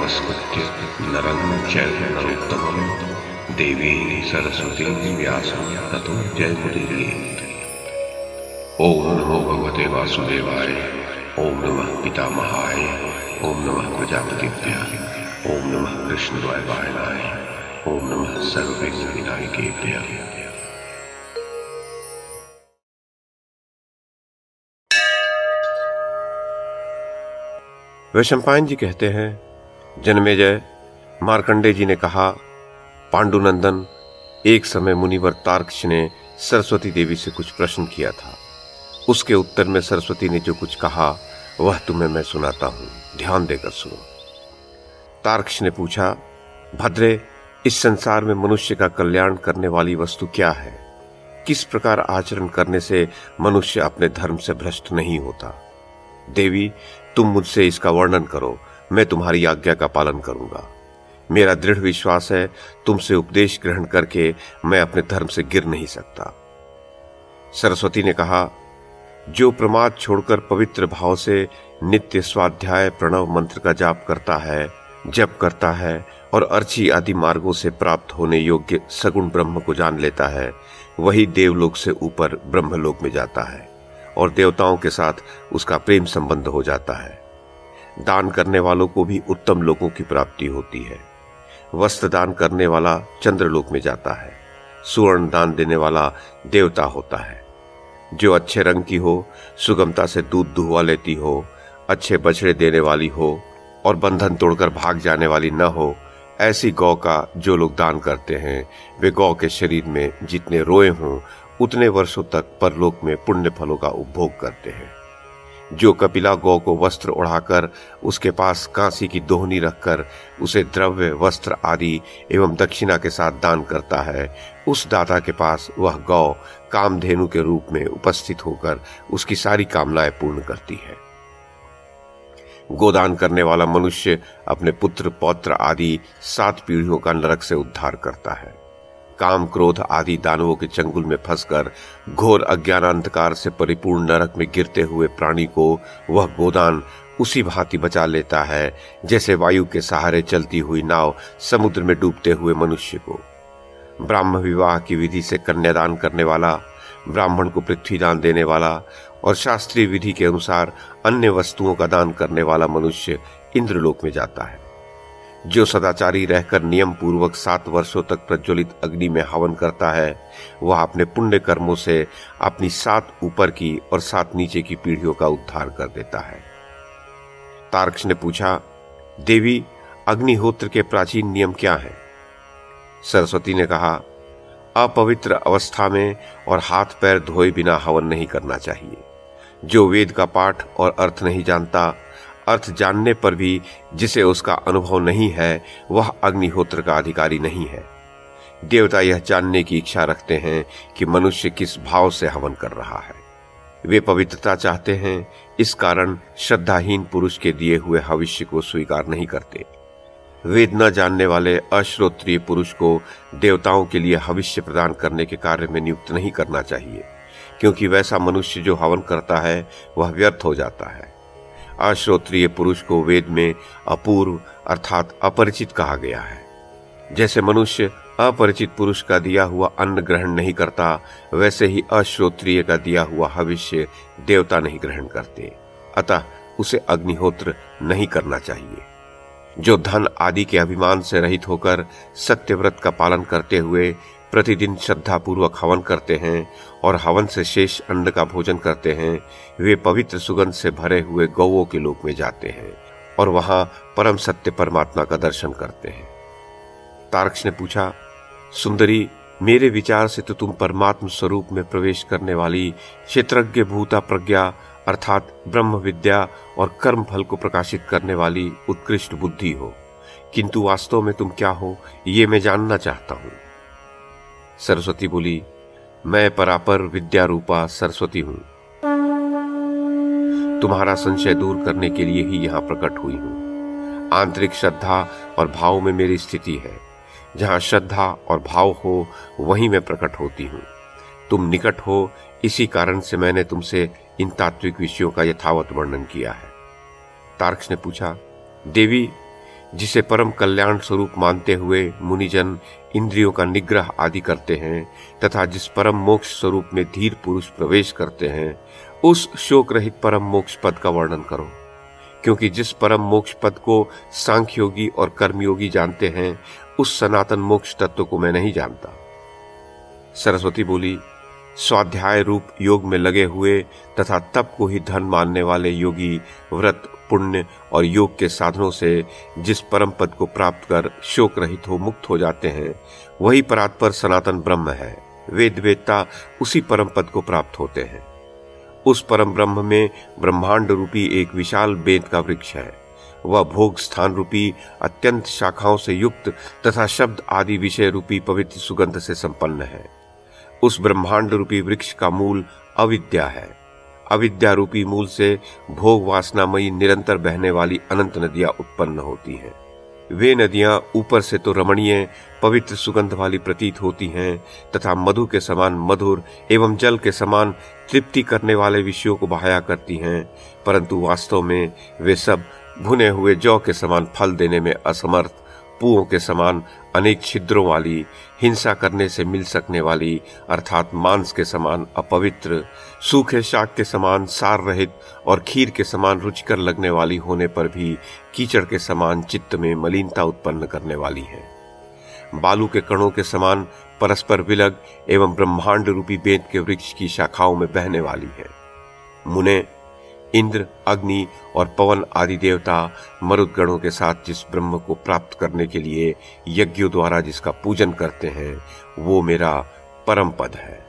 नमस्कृत्य नरं चैव नरोत्तमं देवीं सरस्वतीं व्यासं ततो जयमुदीरयेत्। ओम नमो भगवते वासुदेवाय। ओम नमः पितामहाय। ओम नमः प्रजापतिभ्यः। ओम नमः कृष्णद्वैपायनाय। ओम नमः सर्वविघ्नविनायकेभ्यः। वैशंपायन जी कहते हैं, जन्मेजय, मार्कंडेय जी ने कहा, पांडुनंदन, एक समय मुनिवर तार्क्ष ने सरस्वती देवी से कुछ प्रश्न किया था। उसके उत्तर में सरस्वती ने जो कुछ कहा वह तुम्हें मैं सुनाता हूं, ध्यान देकर सुनो। तार्क्ष ने पूछा, भद्रे, इस संसार में मनुष्य का कल्याण करने वाली वस्तु क्या है? किस प्रकार आचरण करने से मनुष्य अपने धर्म से भ्रष्ट नहीं होता? देवी, तुम मुझसे इसका वर्णन करो, मैं तुम्हारी आज्ञा का पालन करूंगा। मेरा दृढ़ विश्वास है, तुमसे उपदेश ग्रहण करके मैं अपने धर्म से गिर नहीं सकता। सरस्वती ने कहा, जो प्रमाद छोड़कर पवित्र भाव से नित्य स्वाध्याय प्रणव मंत्र का जाप करता है, जप करता है और अर्ची आदि मार्गों से प्राप्त होने योग्य सगुण ब्रह्म को जान लेता है, वही देवलोक से ऊपर ब्रह्मलोक में जाता है और देवताओं के साथ उसका प्रेम संबंध हो जाता है। दान करने वालों को भी उत्तम लोकों की प्राप्ति होती है। वस्त्र दान करने वाला चंद्रलोक में जाता है। सुवर्ण दान देने वाला देवता होता है। जो अच्छे रंग की हो, सुगमता से दूध दुहवा लेती हो, अच्छे बछड़े देने वाली हो और बंधन तोड़कर भाग जाने वाली न हो, ऐसी गौ का जो लोग दान करते हैं, वे गौ के शरीर में जितने रोए हों उतने वर्षों तक परलोक में पुण्य फलों का उपभोग करते हैं। जो कपिला गौ को वस्त्र ओढ़ाकर उसके पास कांसी की दोहनी रखकर उसे द्रव्य, वस्त्र आदि एवं दक्षिणा के साथ दान करता है, उस दाता के पास वह गौ कामधेनु के रूप में उपस्थित होकर उसकी सारी कामनाएं पूर्ण करती है। गोदान करने वाला मनुष्य अपने पुत्र पौत्र आदि 7 पीढ़ियों का नरक से उद्धार करता है। काम, क्रोध आदि दानवों के चंगुल में फंसकर घोर अज्ञान अंधकार से परिपूर्ण नरक में गिरते हुए प्राणी को वह गोदान उसी भांति बचा लेता है जैसे वायु के सहारे चलती हुई नाव समुद्र में डूबते हुए मनुष्य को। ब्राह्म विवाह की विधि से कन्यादान करने वाला, ब्राह्मण को पृथ्वी दान देने वाला और शास्त्रीय विधि के अनुसार अन्य वस्तुओं का दान करने वाला मनुष्य इंद्रलोक में जाता है। जो सदाचारी रहकर नियम पूर्वक 7 वर्षों तक प्रज्वलित अग्नि में हवन करता है, वह अपने पुण्य कर्मों से अपनी 7 ऊपर की और 7 नीचे की पीढ़ियों का उद्धार कर देता है। तार्क्ष ने पूछा, देवी, अग्निहोत्र के प्राचीन नियम क्या हैं? सरस्वती ने कहा, अपवित्र अवस्था में और हाथ पैर धोए बिना हवन नहीं करना चाहिए। जो वेद का पाठ और अर्थ नहीं जानता, अर्थ जानने पर भी जिसे उसका अनुभव नहीं है, वह अग्निहोत्र का अधिकारी नहीं है। देवता यह जानने की इच्छा रखते हैं कि मनुष्य किस भाव से हवन कर रहा है। वे पवित्रता चाहते हैं, इस कारण श्रद्धाहीन पुरुष के दिए हुए हविष्य को स्वीकार नहीं करते। वेद न जानने वाले अश्रोत्रिय पुरुष को देवताओं के लिए हविष्य प्रदान करने के कार्य में नियुक्त नहीं करना चाहिए, क्योंकि वैसा मनुष्य जो हवन करता है वह व्यर्थ हो जाता है। अश्रोत्रिय पुरुष को वेद में अपूर्व अर्थात अपरिचित कहा गया है। जैसे मनुष्य अपरिचित पुरुष का दिया हुआ अन्न ग्रहण नहीं करता, वैसे ही अश्रोत्रिय का दिया हुआ हविष्य देवता नहीं ग्रहण करते, अतः उसे अग्निहोत्र नहीं करना चाहिए। जो धन आदि के अभिमान से रहित होकर सत्यव्रत का पालन करते हुए प्रतिदिन श्रद्धापूर्वक हवन करते हैं और हवन से शेष अन्न का भोजन करते हैं, वे पवित्र सुगंध से भरे हुए गौओं के लोक में जाते हैं और वहां परम सत्य परमात्मा का दर्शन करते हैं। तार्क्ष ने पूछा, सुंदरी, मेरे विचार से तो तुम परमात्म स्वरूप में प्रवेश करने वाली क्षेत्रज्ञ भूता प्रज्ञा अर्थात ब्रह्म विद्या और कर्म फल को प्रकाशित करने वाली उत्कृष्ट बुद्धि हो, किंतु वास्तव में तुम क्या हो ये मैं जानना चाहता हूं। सरस्वती बोली, मैं परापर विद्या रूपा सरस्वती हूं। तुम्हारा संशय दूर करने के लिए ही यहां प्रकट हुई हूं। आंतरिक श्रद्धा और भाव में मेरी स्थिति है। जहां श्रद्धा और भाव हो वहीं मैं प्रकट होती हूं। तुम निकट हो, इसी कारण से मैंने तुमसे इन तात्विक विषयों का यथावत वर्णन किया है। तार्क्ष ने पूछा, देवी, जिसे परम कल्याण स्वरूप मानते हुए मुनिजन इंद्रियों का निग्रह आदि करते हैं तथा जिस परम मोक्ष स्वरूप में धीर पुरुष प्रवेश करते हैं, उस शोक रहित परम मोक्ष पद का वर्णन करो। क्योंकि जिस परम मोक्ष पद को सांख्य योगी और कर्मयोगी जानते हैं, उस सनातन मोक्ष तत्व को मैं नहीं जानता। सरस्वती बोली, स्वाध्याय रूप योग में लगे हुए तथा तप को ही धन मानने वाले योगी व्रत, पुण्य और योग के साधनों से जिस परम पद को प्राप्त कर शोक रहित हो मुक्त हो जाते हैं, वही परात्पर सनातन ब्रह्म है। वेद वेदता उसी परम पद को प्राप्त होते हैं। उस परम ब्रह्म में ब्रह्मांड रूपी एक विशाल बेंत का वृक्ष है। वह भोग स्थान रूपी अत्यंत शाखाओं से युक्त तथा शब्द आदि विषय रूपी पवित्र सुगंध से संपन्न है। उस ब्रह्मांड रूपी वृक्ष का मूल अविद्या है। अविद्या रूपी मूल से भोग वासनामयी निरंतर बहने वाली अनंत नदियां उत्पन्न होती हैं। वे नदियां ऊपर से तो रमणीय पवित्र सुगंध वाली प्रतीत होती हैं तथा मधु के समान मधुर एवं जल के समान तृप्ति करने वाले विषयों को बहाया करती हैं, परंतु वास्तव में वे सब भुने हुए जौ के समान फल देने में असमर्थ, पुओं के समान अनेक छिद्रों वाली, हिंसा करने से मिल सकने वाली अर्थात मांस के समान अपवित्र, सूखे शाक के समान सार रहित और खीर के समान रुचिकर लगने वाली होने पर भी कीचड़ के समान चित्त में मलिनता उत्पन्न करने वाली है। बालू के कणों के समान परस्पर विलग एवं ब्रह्मांड रूपी बेंत के वृक्ष की शाखाओं में बहने वाली है। मुने, इंद्र, अग्नि और पवन आदि देवता मरुदगणों के साथ जिस ब्रह्म को प्राप्त करने के लिए यज्ञों द्वारा जिसका पूजन करते हैं, वो मेरा परम पद है।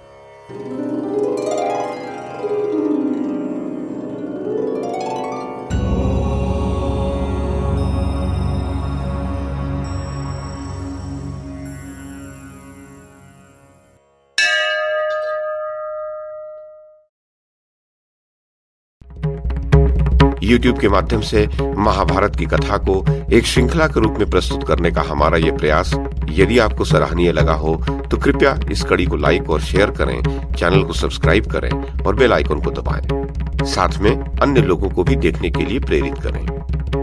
YouTube के माध्यम से महाभारत की कथा को एक श्रृंखला के रूप में प्रस्तुत करने का हमारा ये प्रयास यदि आपको सराहनीय लगा हो तो कृपया इस कड़ी को लाइक और शेयर करें, चैनल को सब्सक्राइब करें और बेल आइकन को दबाएं। साथ में अन्य लोगों को भी देखने के लिए प्रेरित करें।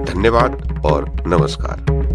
धन्यवाद और नमस्कार।